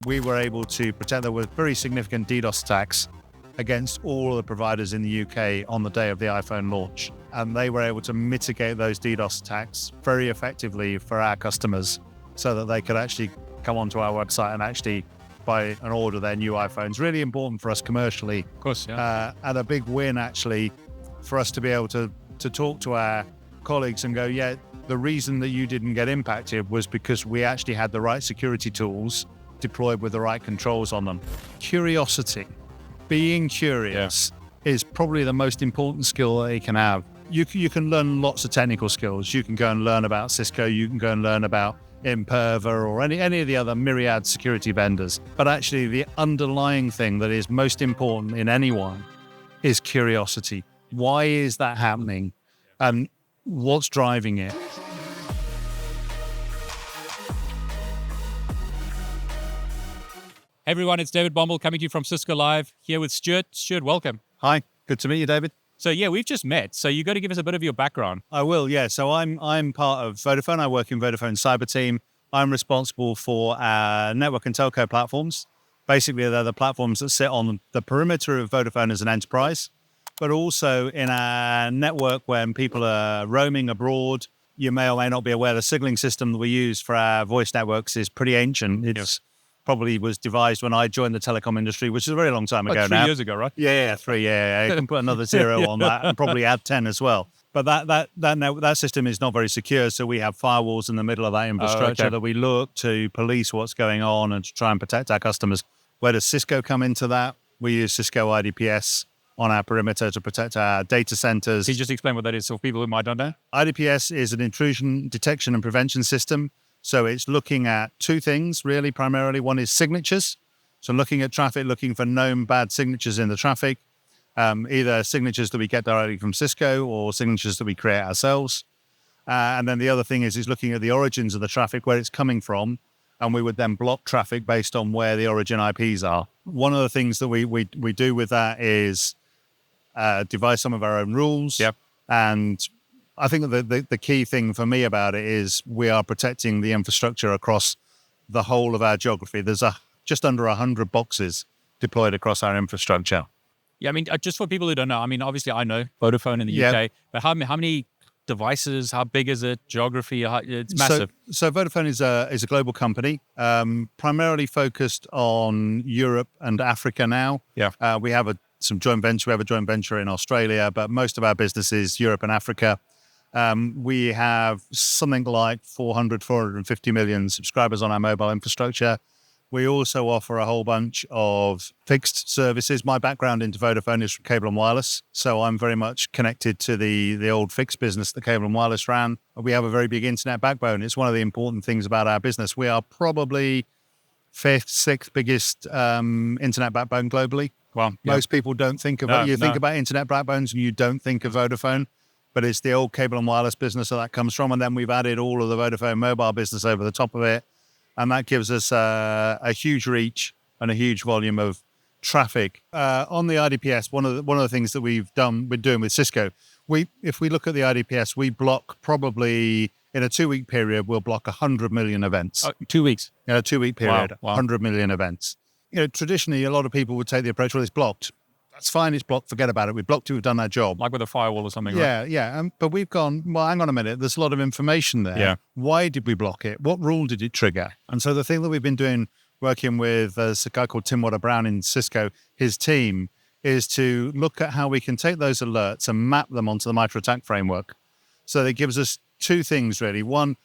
We were able to protect. There were very significant DDoS attacks against all of the providers in the UK on the day of the iPhone launch. And they were able to mitigate those DDoS attacks very effectively for our customers so that they could actually come onto our website and actually buy and order their new iPhones. Really important for us commercially. Of course, yeah. And a big win actually for us to be able to talk to our colleagues and go, yeah, the reason that you didn't get impacted was because we actually had the right security tools deployed with the right controls on them. Curiosity, being curious is probably the most important skill that you can have. You can learn lots of technical skills. You can go and learn about Cisco. You can go and learn about Imperva or any of the other myriad security vendors. But actually the underlying thing that is most important in anyone is curiosity. Why is that happening? And what's driving it? Hey everyone, it's David Bombal coming to you from Cisco Live, here with Stuart. Stuart, welcome. Hi, good to meet you, David. So yeah, we've just met. So you got to give us a bit of your background. I will, yeah. So I'm part of Vodafone. I work in Vodafone cyber team. I'm responsible for our network and telco platforms. Basically, they're the platforms that sit on the perimeter of Vodafone as an enterprise, but also in our network when people are roaming abroad. You may or may not be aware the signaling system that we use for our voice networks is pretty ancient. It's probably was devised when I joined the telecom industry, which is a very long time ago now. 3 years ago, right? Yeah, 3. Yeah. You can put another zero on that and probably add 10 as well. But that system is not very secure, so we have firewalls in the middle of that infrastructure that we look to police what's going on and to try and protect our customers. Where does Cisco come into that? We use Cisco IDPS on our perimeter to protect our data centers. Can you just explain what that is for people who might not know? IDPS is an intrusion detection and prevention system. So it's looking at two things, really, primarily. One is signatures. So looking at traffic, looking for known bad signatures in the traffic, either signatures that we get directly from Cisco or signatures that we create ourselves. And then the other thing is looking at the origins of the traffic, where it's coming from, and we would then block traffic based on where the origin IPs are. One of the things that we do with that is devise some of our own rules. Yep. And I think the key thing for me about it is we are protecting the infrastructure across the whole of our geography. There's just under 100 boxes deployed across our infrastructure. Yeah, I mean, just for people who don't know, I mean, obviously I know Vodafone in the UK, but how many devices, how big is it, geography, it's massive. So Vodafone is a global company, primarily focused on Europe and Africa now. Yeah. We have some joint venture. We have a joint venture in Australia, but most of our business is Europe and Africa. We have something like 450 million subscribers on our mobile infrastructure. We also offer a whole bunch of fixed services. My background into Vodafone is from cable and wireless, so I'm very much connected to the old fixed business that cable and wireless ran. We have a very big internet backbone. It's one of the important things about our business. We are probably 5th, 6th biggest internet backbone globally. Well, most people don't think of it. You think about internet backbones and you don't think of Vodafone. But it's the old cable and wireless business that comes from. And then we've added all of the Vodafone mobile business over the top of it. And that gives us a huge reach and a huge volume of traffic. On the IDPS, one of the things that we're doing with Cisco, if we look at the IDPS, we block probably, in a 2-week period, we'll block 100 million events. 2 weeks? In a 2-week period, Wow. 100 million events. Traditionally, a lot of people would take the approach, well, it's blocked. That's fine, it's blocked, forget about it. We blocked it, we've done our job. Like with a firewall or something, right? Yeah. But we've gone, well, hang on a minute, there's a lot of information there. Yeah. Why did we block it? What rule did it trigger? And so the thing that we've been doing, working with a guy called Tim Brown in Cisco, his team, is to look at how we can take those alerts and map them onto the MITRE ATT&CK framework. So that gives us two things, really. One,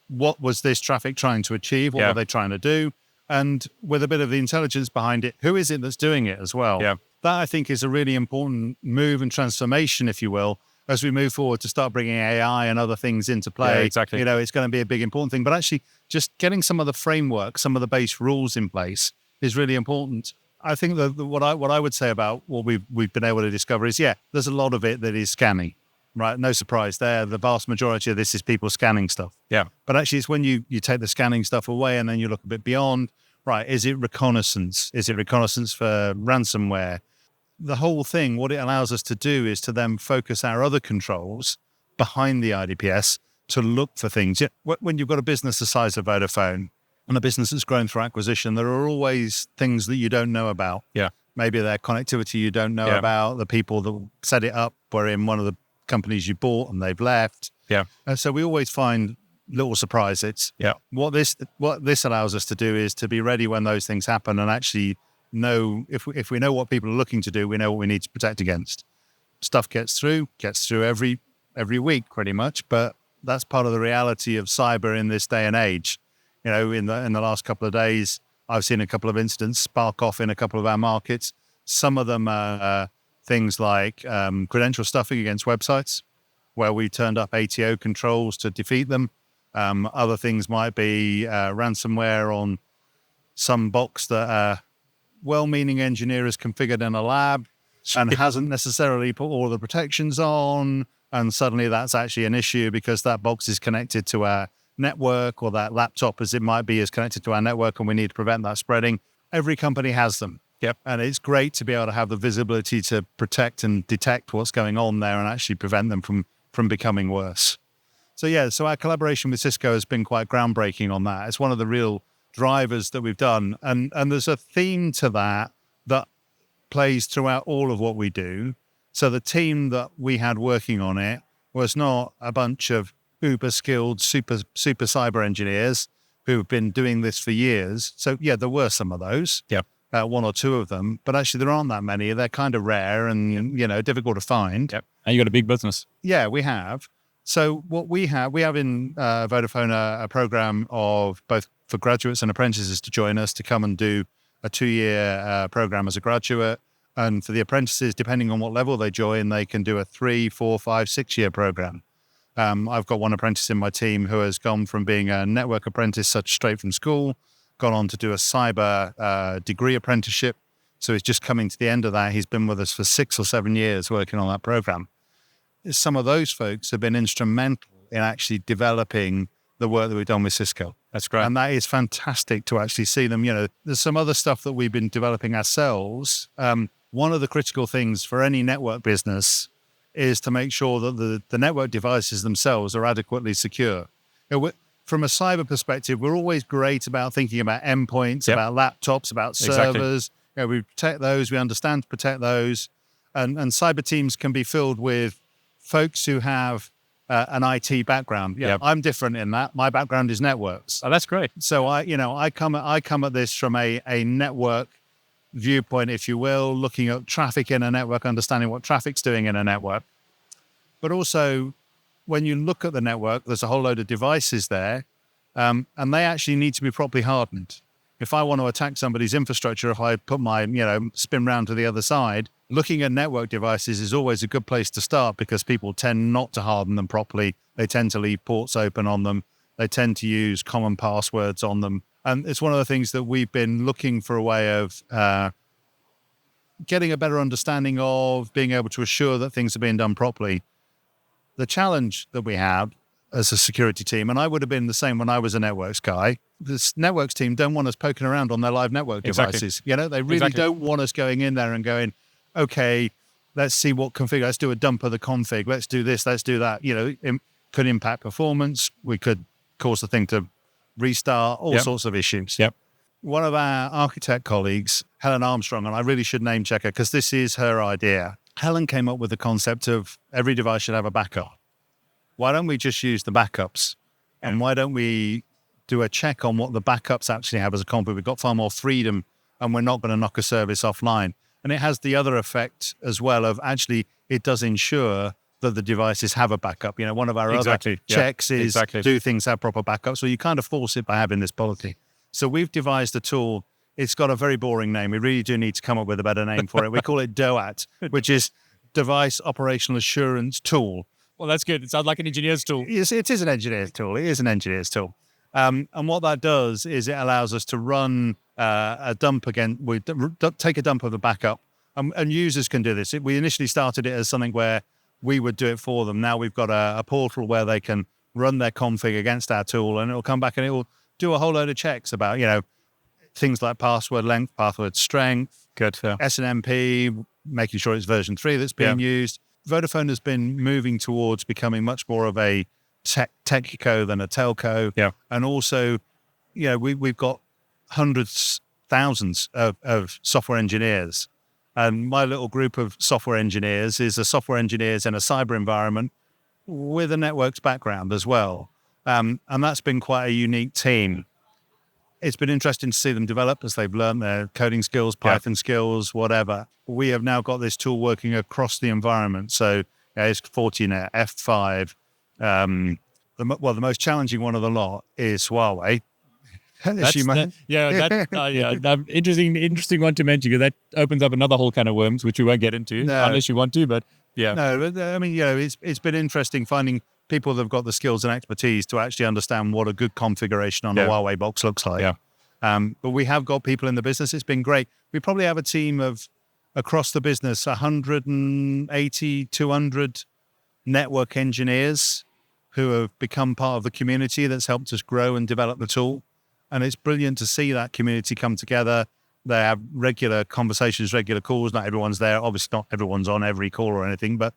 what was this traffic trying to achieve? What were they trying to do? And with a bit of the intelligence behind it, who is it that's doing it as well? Yeah. That, I think, is a really important move and transformation, if you will, as we move forward to start bringing AI and other things into play. Yeah, exactly. It's going to be a big, important thing. But actually, just getting some of the framework, some of the base rules in place is really important. I think that what I would say about what we've been able to discover is, there's a lot of it that is scanning, right? No surprise there. The vast majority of this is people scanning stuff. Yeah. But actually, it's when you take the scanning stuff away and then you look a bit beyond, right? Is it reconnaissance? Is it reconnaissance for ransomware? The whole thing, what it allows us to do is to then focus our other controls behind the IDPS to look for things. When you've got a business the size of Vodafone, and a business that's grown through acquisition, there are always things that you don't know about. Yeah. Maybe their connectivity you don't know about, the people that set it up were in one of the companies you bought and they've left. Yeah. And so we always find little surprises. Yeah. What this allows us to do is to be ready when those things happen and actually know if we know what people are looking to do, we know what we need to protect against. Stuff gets through every week pretty much, but that's part of the reality of cyber in this day and age. You know, in the last couple of days, I've seen a couple of incidents spark off in a couple of our markets. Some of them are things like credential stuffing against websites, where we turned up ATO controls to defeat them. Other things might be ransomware on some box that a well-meaning engineer has configured in a lab and hasn't necessarily put all the protections on. And suddenly that's actually an issue because that box is connected to our network, or that laptop, as it might be, is connected to our network, and we need to prevent that spreading. Every company has them. Yep. And it's great to be able to have the visibility to protect and detect what's going on there and actually prevent them from becoming worse. So our collaboration with Cisco has been quite groundbreaking on that. It's one of the real drivers that we've done. And there's a theme to that plays throughout all of what we do. So the team that we had working on it was not a bunch of uber skilled, super cyber engineers who've been doing this for years. So yeah, there were some of those. Yeah. One or two of them, but actually there aren't that many. They're kind of rare and, difficult to find. Yep. And you got a big business. Yeah, we have. So what we have in Vodafone a program of both for graduates and apprentices to join us to come and do a 2-year program as a graduate. And for the apprentices, depending on what level they join, they can do a 3, 4, 5, 6-year program. I've got one apprentice in my team who has gone from being a network apprentice straight from school, gone on to do a cyber degree apprenticeship. So he's just coming to the end of that. He's been with us for 6 or 7 years working on that program. Some of those folks have been instrumental in actually developing the work that we've done with Cisco. That's great. And that is fantastic to actually see them. There's some other stuff that we've been developing ourselves. One of the critical things for any network business is to make sure that the network devices themselves are adequately secure. From a cyber perspective, we're always great about thinking about endpoints, about laptops, about servers. Exactly. We protect those. We understand to protect those. And cyber teams can be filled with folks who have an IT background. I'm different in that. My background is networks. Oh, that's great. So I come at this from a network viewpoint, if you will, looking at traffic in a network, understanding what traffic's doing in a network. But also, when you look at the network, there's a whole load of devices there, and they actually need to be properly hardened. If I want to attack somebody's infrastructure, if I put my, spin round to the other side, looking at network devices is always a good place to start because people tend not to harden them properly. They tend to leave ports open on them. They tend to use common passwords on them. And it's one of the things that we've been looking for a way of getting a better understanding of, being able to assure that things are being done properly. The challenge that we have as a security team, and I would have been the same when I was a networks guy, this networks team don't want us poking around on their live network devices. They really don't want us going in there and going, okay, let's see what config, let's do a dump of the config, let's do this, let's do that. It could impact performance. We could cause the thing to restart, all sorts of issues. Yep. One of our architect colleagues, Helen Armstrong, and I really should name check her because this is her idea. Helen came up with the concept of every device should have a backup. Why don't we just use the backups? And why don't we do a check on what the backups actually have as a config? We've got far more freedom and we're not going to knock a service offline. And it has the other effect as well of actually it does ensure that the devices have a backup. One of our other checks is do things have proper backups? So you kind of force it by having this policy. So we've devised a tool. It's got a very boring name. We really do need to come up with a better name for it. We call it DOAT, which is Device Operational Assurance Tool. Well, that's good. It sounds like an engineer's tool. Yes, it is an engineer's tool. It is an engineer's tool. And what that does is it allows us to run a dump again. We take a dump of the backup, and users can do this. We initially started it as something where we would do it for them. Now we've got a portal where they can run their config against our tool, and it will come back and it will do a whole load of checks about, things like password length, password strength, SNMP, making sure it's version 3 that's being used. Vodafone has been moving towards becoming much more of a techico than a telco, and also we've got hundreds, thousands of software engineers. And my little group of software engineers is a software engineers in a cyber environment with a networks background as well. And that's been quite a unique team. It's been interesting to see them develop as they've learned their coding skills, Python skills, whatever. We have now got this tool working across the environment. So it's Fortinet, F5. The most challenging one of the lot is Huawei. Interesting one to mention, because that opens up another whole can of worms, which we won't get into unless you want to. But yeah, no, but I mean, it's been interesting finding people that've got the skills and expertise to actually understand what a good configuration on a Huawei box looks like. Yeah. But we have got people in the business. It's been great. We probably have a team of across the business 180, 200 network engineers who have become part of the community that's helped us grow and develop the tool. And it's brilliant to see that community come together. They have regular conversations, regular calls. Not everyone's there. Obviously, not everyone's on every call or anything. But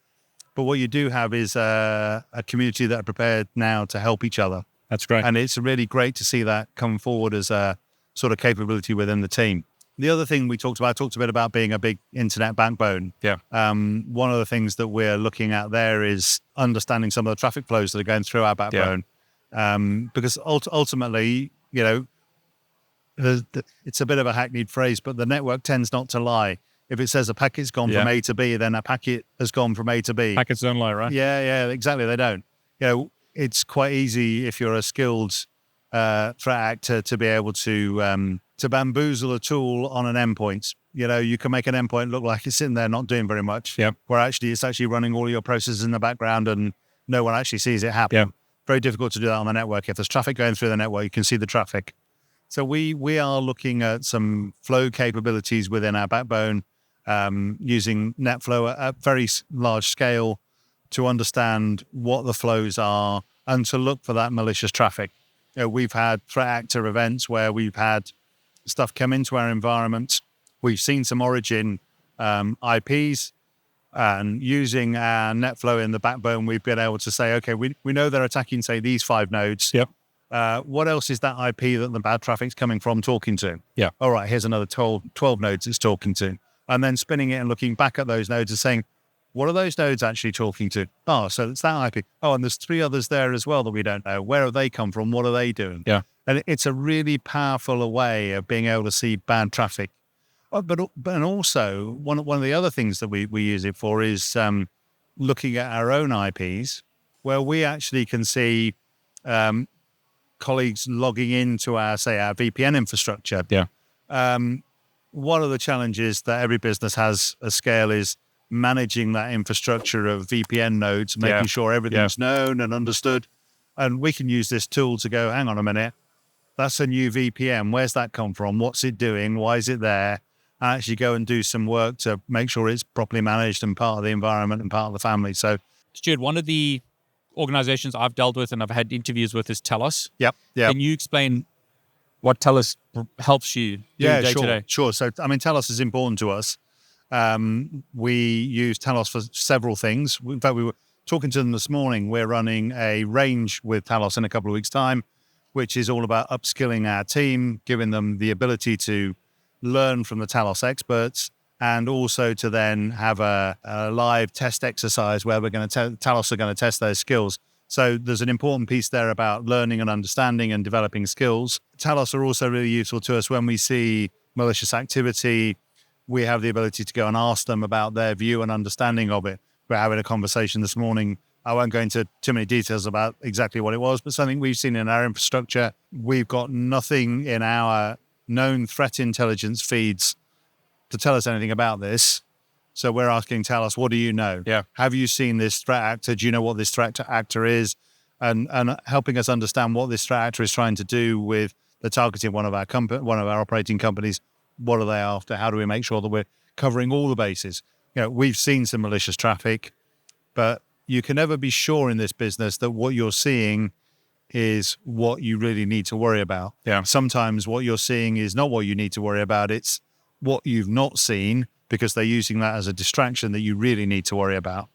what you do have is a community that are prepared now to help each other. That's great. And it's really great to see that come forward as a sort of capability within the team. The other thing I talked a bit about being a big internet backbone. Yeah. One of the things that we're looking at there is understanding some of the traffic flows that are going through our backbone. Because ultimately, it's a bit of a hackneyed phrase, but the network tends not to lie. If it says a packet's gone from A to B, then a packet has gone from A to B. Packets don't lie, right? Yeah, exactly. They don't. It's quite easy if you're a skilled threat actor to be able to bamboozle a tool on an endpoint. You can make an endpoint look like it's sitting there not doing very much. Yep. Where actually it's actually running all your processes in the background and no one actually sees it happen. Yep. Very difficult to do that on the network. If there's traffic going through the network, you can see the traffic. So we are looking at some flow capabilities within our backbone, using NetFlow at a very large scale to understand what the flows are and to look for that malicious traffic. We've had threat actor events where we've had stuff come into our environment. We've seen some origin IPs, and using our NetFlow in the backbone, we've been able to say, okay, we know they're attacking, say, these 5 nodes. Yep. What else is that IP that the bad traffic's coming from talking to? Yeah. All right, here's another 12 nodes it's talking to. And then spinning it and looking back at those nodes and saying, what are those nodes actually talking to? Oh, so it's that IP. Oh, and there's 3 others there as well that we don't know. Where have they come from? What are they doing? Yeah. And it's a really powerful way of being able to see bad traffic. But also, one of the other things that we use it for is looking at our own IPs, where we actually can see colleagues logging into our VPN infrastructure. Yeah. One of the challenges that every business has at scale is managing that infrastructure of VPN nodes, making sure everything's known and understood. And we can use this tool to go, hang on a minute, that's a new VPN. Where's that come from? What's it doing? Why is it there? And actually go and do some work to make sure it's properly managed and part of the environment and part of the family. So, Stuart, one of the organizations I've dealt with and I've had interviews with is Talos. Yep. Can you explain what Talos helps you do day to day? Sure. So, Talos is important to us. We use Talos for several things. In fact, we were talking to them this morning. We're running a range with Talos in a couple of weeks' time, which is all about upskilling our team, giving them the ability to learn from the Talos experts, and also to then have a live test exercise where Talos are going to test those skills. So there's an important piece there about learning and understanding and developing skills. Talos are also really useful to us when we see malicious activity. We have the ability to go and ask them about their view and understanding of it. We're having a conversation this morning. I won't go into too many details about exactly what it was, but something we've seen in our infrastructure. We've got nothing in our known threat intelligence feeds to tell us anything about this. So we're asking Talos, what do you know? Yeah. Have you seen this threat actor? Do you know what this threat actor is? And helping us understand what this threat actor is trying to do with the targeting one of our operating companies. What are they after? How do we make sure that we're covering all the bases? We've seen some malicious traffic, but you can never be sure in this business that what you're seeing is what you really need to worry about. Yeah. Sometimes what you're seeing is not what you need to worry about. It's what you've not seen because they're using that as a distraction that you really need to worry about.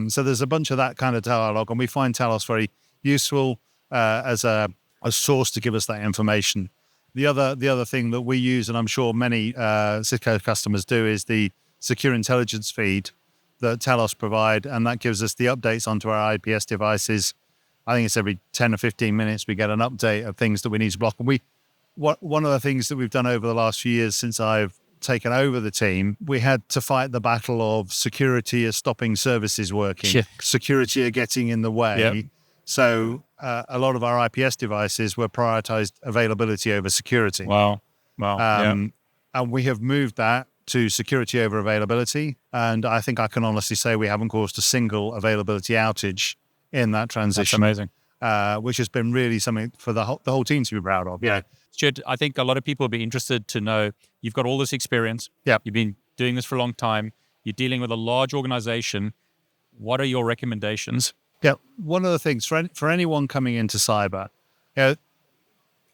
So there's a bunch of that kind of dialogue, and we find Talos very useful as a a source to give us that information. The other thing that we use, and I'm sure many Cisco customers do, is the secure intelligence feed that Talos provide, and that gives us the updates onto our IDPS devices. I think it's every 10 or 15 minutes we get an update of things that we need to block. And one of the things that we've done over the last few years since I've taken over the team, we had to fight the battle of security as stopping services working, security are getting in the way. Yep. So a lot of our IPS devices were prioritized availability over security. Wow. And we have moved that to security over availability. And I think I can honestly say we haven't caused a single availability outage in that transition. That's amazing. Which has been really something for the whole team to be proud of. Yeah. Stuart, I think a lot of people will be interested to know you've got all this experience. Yeah. You've been doing this for a long time. You're dealing with a large organization. What are your recommendations? Yeah. One of the things for anyone coming into cyber,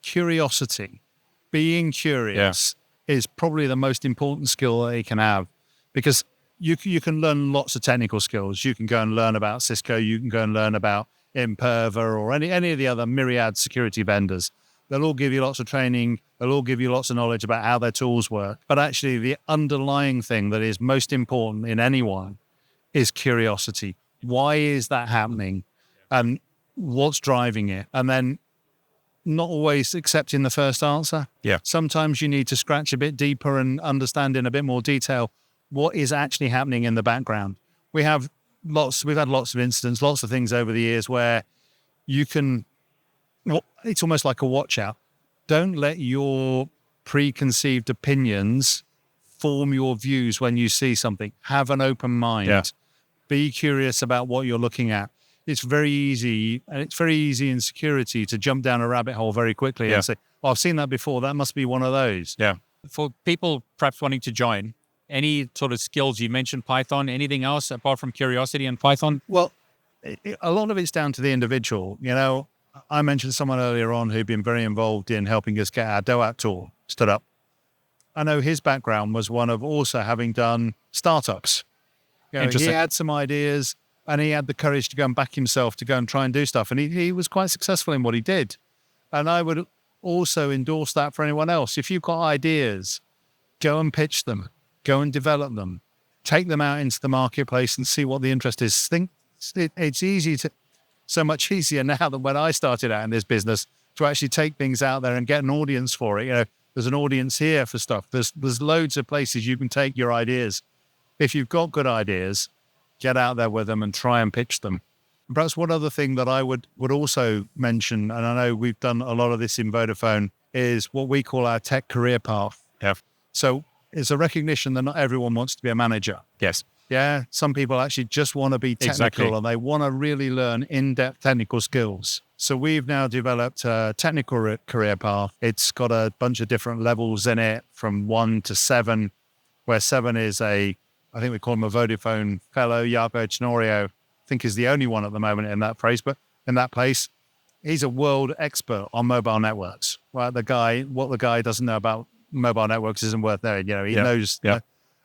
curiosity, being curious is probably the most important skill that you can have, because you can learn lots of technical skills. You can go and learn about Cisco. You can go and learn about Imperva or any of the other myriad security vendors. They'll all give you lots of training. They'll all give you lots of knowledge about how their tools work. But actually, the underlying thing that is most important in anyone is curiosity. Why is that happening? And what's driving it? And then not always accepting the first answer. Yeah. Sometimes you need to scratch a bit deeper and understand in a bit more detail what is actually happening in the background. We've had lots of incidents, lots of things over the years where you can, it's almost like a watch out. Don't let your preconceived opinions form your views when you see something. Have an open mind. Yeah. Be curious about what you're looking at. It's very easy, and it's very easy in security to jump down a rabbit hole very quickly and say, I've seen that before. That must be one of those. Yeah. For people perhaps wanting to join, any sort of skills? You mentioned Python. Anything else apart from curiosity and Python? Well, a lot of it's down to the individual. I mentioned someone earlier on who'd been very involved in helping us get our DOAT tool stood up. I know his background was one of also having done startups. He had some ideas and he had the courage to go and back himself to go and try and do stuff. And he was quite successful in what he did. And I would also endorse that for anyone else. If you've got ideas, go and pitch them. Go and develop them, take them out into the marketplace and see what the interest is. It's so much easier now than when I started out in this business to actually take things out there and get an audience for it. There's an audience here for stuff. There's loads of places you can take your ideas. If you've got good ideas, get out there with them and try and pitch them. And perhaps one other thing that I would also mention, and I know we've done a lot of this in Vodafone, is what we call our tech career path. Yeah. So it's a recognition that not everyone wants to be a manager. Yes. Yeah. Some people actually just want to be technical and they want to really learn in-depth technical skills. So we've now developed a technical career path. It's got a bunch of different levels in it, from 1 to 7, where 7 is I think we call him a Vodafone fellow. Jaco Tenorio, I think, is the only one at the moment in that place. But in that place, he's a world expert on mobile networks. Right? What the guy doesn't know about mobile networks isn't worth knowing. He knows.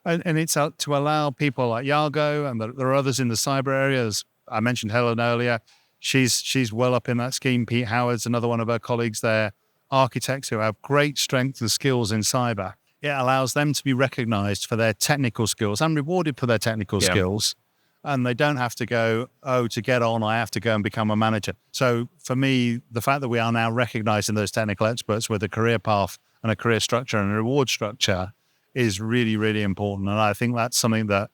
And it's to allow people like Yago, and there are others in the cyber areas. I mentioned Helen earlier. She's well up in that scheme. Pete Howard's another one of her colleagues there. Architects who have great strength and skills in cyber. It allows them to be recognized for their technical skills and rewarded for their technical skills. And they don't have to go, to get on, I have to go and become a manager. So for me, the fact that we are now recognizing those technical experts with a career path and a career structure and a reward structure is really, really important. And I think that's something that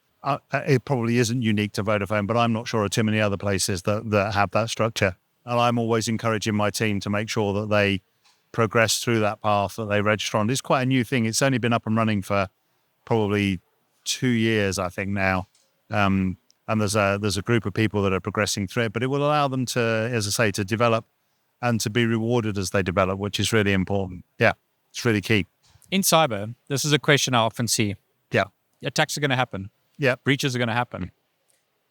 it probably isn't unique to Vodafone, but I'm not sure of too many other places that have that structure. And I'm always encouraging my team to make sure that they progress through that path, that they register on. It's quite a new thing. It's only been up and running for probably 2 years, I think, now. And there's a group of people that are progressing through it, but it will allow them to, as I say, to develop and to be rewarded as they develop, which is really important. Yeah, it's really key. In cyber, this is a question I often see. Yeah. Attacks are going to happen. Yeah. Breaches are going to happen.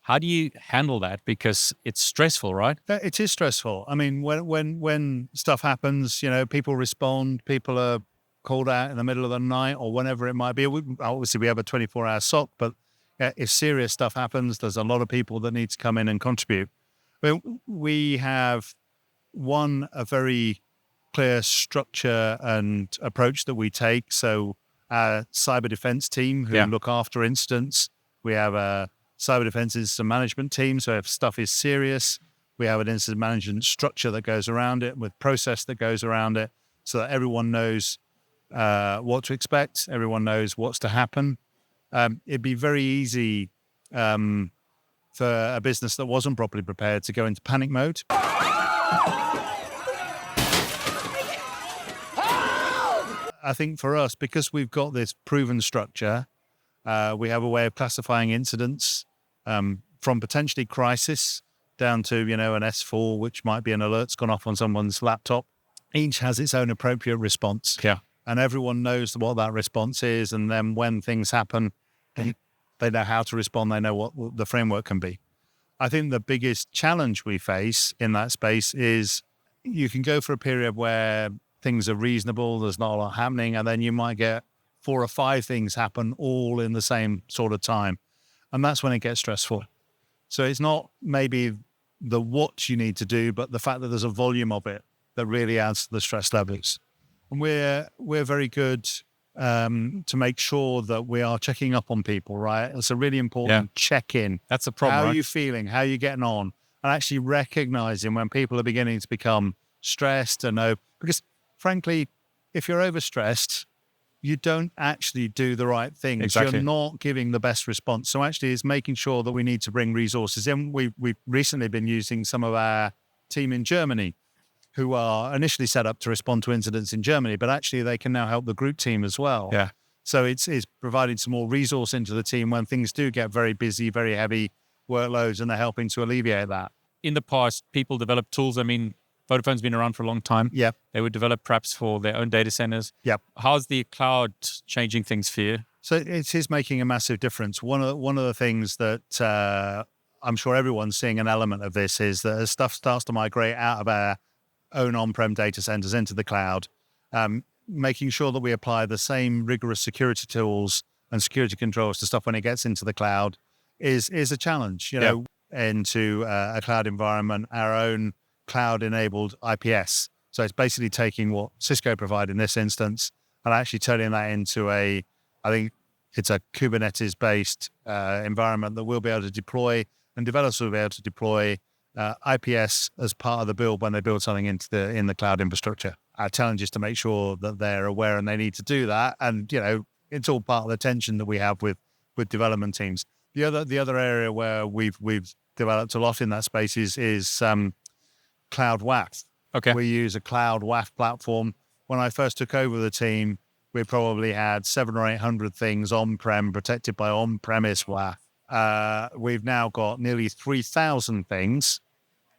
How do you handle that? Because it's stressful, right? It is stressful. I mean, when stuff happens, people respond, people are called out in the middle of the night or whenever it might be. Obviously, we have a 24-hour SOC, but if serious stuff happens, there's a lot of people that need to come in and contribute. We have a very clear structure and approach that we take. So our cyber defense team who look after incidents, we have a cyber defense incident management team. So if stuff is serious, we have an incident management structure that goes around it with process that goes around it so that everyone knows what to expect. Everyone knows what's to happen. It'd be very easy for a business that wasn't properly prepared to go into panic mode. I think for us, because we've got this proven structure, we have a way of classifying incidents from potentially crisis down to, an S4, which might be an alert's gone off on someone's laptop. Each has its own appropriate response. Yeah. And everyone knows what that response is. And then when things happen, they know how to respond. They know what the framework can be. I think the biggest challenge we face in that space is you can go for a period where things are reasonable, there's not a lot happening, and then you might get 4 or 5 things happen all in the same sort of time. And that's when it gets stressful. So it's not maybe the what you need to do, but the fact that there's a volume of it that really adds to the stress levels. And we're very good to make sure that we are checking up on people, right? It's a really important check-in. That's a problem. How right? are you feeling? How are you getting on? And actually recognizing when people are beginning to become stressed because frankly, if you're overstressed, you don't actually do the right things. Exactly. You're not giving the best response. So actually it's making sure that we need to bring resources in. We've recently been using some of our team in Germany who are initially set up to respond to incidents in Germany, but actually they can now help the group team as well. Yeah. So it's providing some more resource into the team when things do get very busy, very heavy workloads, and they're helping to alleviate that. In the past, people developed tools. I mean, Vodafone's been around for a long time. Yep. They would develop perhaps for their own data centers. Yep. How's the cloud changing things for you? So it is making a massive difference. One of the things that I'm sure everyone's seeing an element of this is that as stuff starts to migrate out of our own on-prem data centers into the cloud, making sure that we apply the same rigorous security tools and security controls to stuff when it gets into the cloud is a challenge. Into a cloud environment, our own cloud-enabled IPS. So it's basically taking what Cisco provide in this instance and actually turning that into I think it's a Kubernetes-based environment that we'll be able to deploy, and developers will be able to deploy IPS as part of the build when they build something in the cloud infrastructure. Our challenge is to make sure that they're aware and they need to do that. And, it's all part of the tension that we have with development teams. The other area where we've developed a lot in that space is cloud WAF. Okay. We use a cloud WAF platform. When I first took over the team, we probably had 700 or 800 things on-prem, protected by on-premise WAF. We've now got nearly 3,000 things,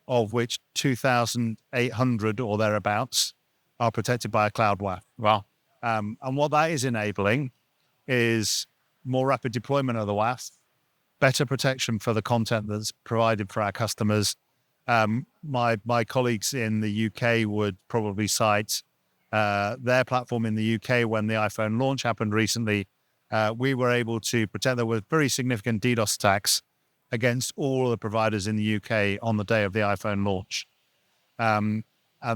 of which 2,800 or thereabouts are protected by a cloud WAF. Wow. And what that is enabling is more rapid deployment of the WAF, better protection for the content that's provided for our customers. My colleagues in the UK would probably cite their platform in the UK when the iPhone launch happened recently. We were able to protect. There were very significant DDoS attacks against all of the providers in the UK on the day of the iPhone launch. And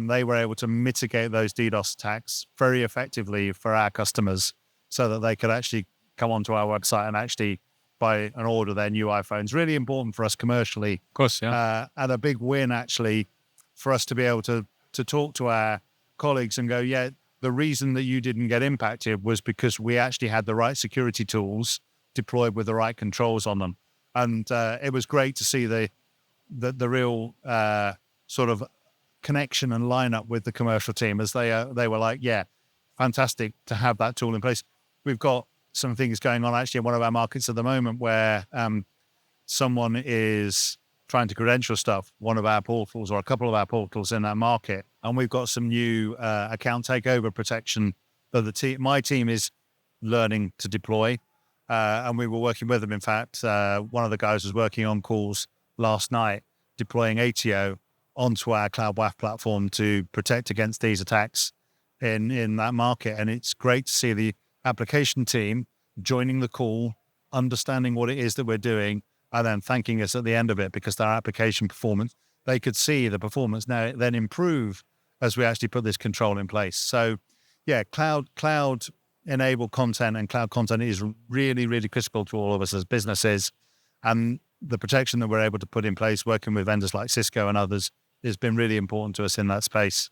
they were able to mitigate those DDoS attacks very effectively for our customers so that they could actually come onto our website and actually buy and order their new iPhones. Really important for us commercially. Of course, yeah. And a big win actually for us to be able to talk to our colleagues and go, yeah, the reason that you didn't get impacted was because we actually had the right security tools deployed with the right controls on them. And it was great to see the real sort of connection and line up with the commercial team as they were like, yeah, fantastic to have that tool in place. We've got some things going on actually in one of our markets at the moment where someone is trying to credential stuff, one of our portals or a couple of our portals in that market. And we've got some new account takeover protection that my team is learning to deploy. And we were working with them. In fact, one of the guys was working on calls last night, deploying ATO onto our Cloud WAF platform to protect against these attacks in that market. And it's great to see the application team joining the call, understanding what it is that we're doing, and then thanking us at the end of it because their application performance, they could see the performance now then improve as we actually put this control in place. So yeah, cloud enabled content and cloud content is really, really critical to all of us as businesses. And the protection that we're able to put in place, working with vendors like Cisco and others, has been really important to us in that space.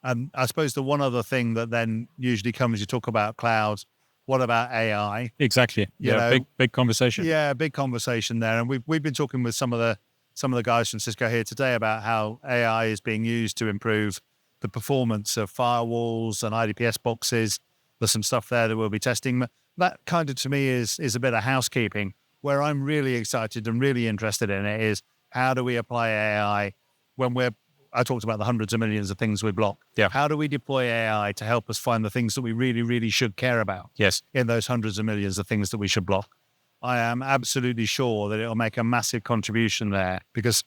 And I suppose the one other thing that then usually comes, you talk about cloud, what about AI? Exactly. Yeah, big conversation. Yeah, big conversation there. And we've been talking with some of the guys from Cisco here today about how AI is being used to improve the performance of firewalls and IDPS boxes. There's some stuff there that we'll be testing. That kind of, to me, is a bit of housekeeping. Where I'm really excited and really interested in it is, how do we apply AI when I talked about the hundreds of millions of things we block. Yeah. How do we deploy AI to help us find the things that we really, really should care about? Yes. In those hundreds of millions of things that we should block? I am absolutely sure that it'll make a massive contribution there, because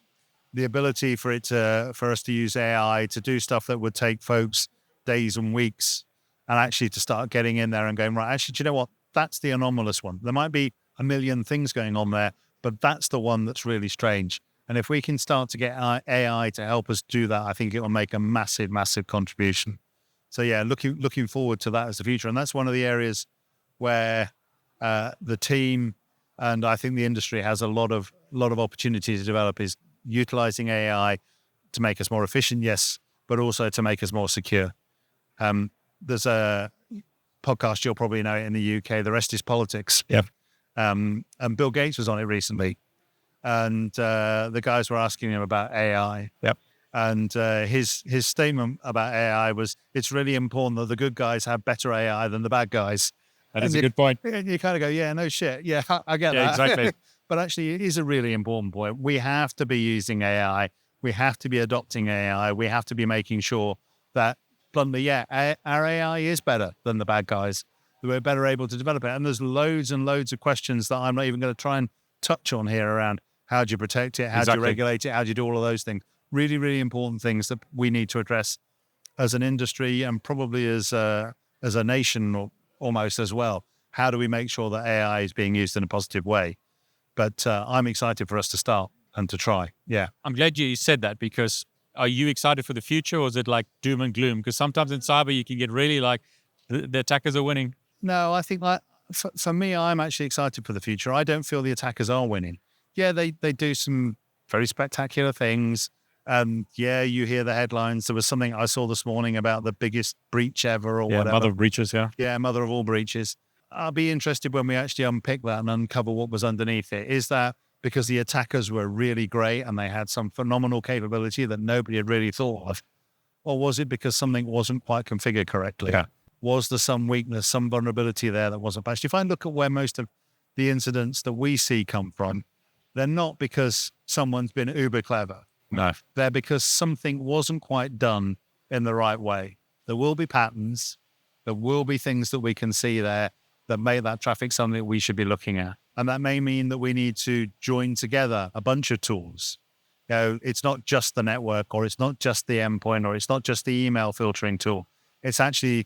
the ability for us to use AI to do stuff that would take folks days and weeks, and actually to start getting in there and going, right, actually, do you know what? That's the anomalous one. There might be a million things going on there, but that's the one that's really strange. And if we can start to get AI to help us do that, I think it will make a massive, massive contribution. So yeah, looking forward to that as the future. And that's one of the areas where the team and I think the industry has a lot of opportunity to develop, is utilizing AI to make us more efficient, yes, but also to make us more secure. There's a podcast, you'll probably know it in the UK, The Rest is Politics. Yeah. And Bill Gates was on it recently. And the guys were asking him about AI. Yep. And his statement about AI was, it's really important that the good guys have better AI than the bad guys. That is a good point. And you kind of go, yeah, no shit. Yeah, I get that. Exactly. But actually, it is a really important point. We have to be using AI. We have to be adopting AI. We have to be making sure that, bluntly, yeah, our AI is better than the bad guys. We're better able to develop it. And there's loads and loads of questions that I'm not even going to try and touch on here around how do you protect it, how do you regulate it, how do you do all of those things. Really, really important things that we need to address as an industry, and probably as a nation almost as well. How do we make sure that AI is being used in a positive way? But I'm excited for us to start and to try. Yeah. I'm glad you said that, because are you excited for the future, or is it like doom and gloom? Because sometimes in cyber, you can get really like the attackers are winning. No, I think like for me, I'm actually excited for the future. I don't feel the attackers are winning. Yeah, they do some very spectacular things. Yeah, you hear the headlines. There was something I saw this morning about the biggest breach ever or whatever. Mother of breaches, yeah. Yeah, mother of all breaches. I'll be interested when we actually unpick that and uncover what was underneath it. Is that because the attackers were really great and they had some phenomenal capability that nobody had really thought of? Or was it because something wasn't quite configured correctly? Yeah. Was there some weakness, some vulnerability there that wasn't patched? If I look at where most of the incidents that we see come from, they're not because someone's been uber clever. No. They're because something wasn't quite done in the right way. There will be patterns. There will be things that we can see there that make that traffic something that we should be looking at. And that may mean that we need to join together a bunch of tools. You know, it's not just the network, or it's not just the endpoint, or it's not just the email filtering tool. It's actually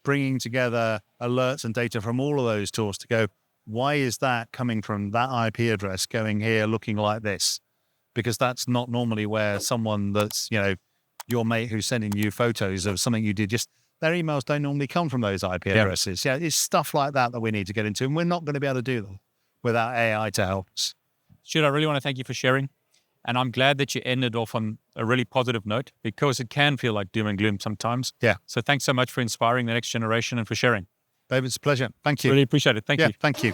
bringing together alerts and data from all of those tools to go, why is that coming from that IP address going here looking like this? Because that's not normally where someone that's, you know, your mate who's sending you photos of something you did, just their emails don't normally come from those IP addresses. Yeah, it's stuff like that we need to get into, and we're not going to be able to do that without AI to help us. Stuart, I really want to thank you for sharing. And I'm glad that you ended off on a really positive note, because it can feel like doom and gloom sometimes. Yeah. So thanks so much for inspiring the next generation and for sharing. David, it's a pleasure. Thank you. Really appreciate it. Thank you. Thank you.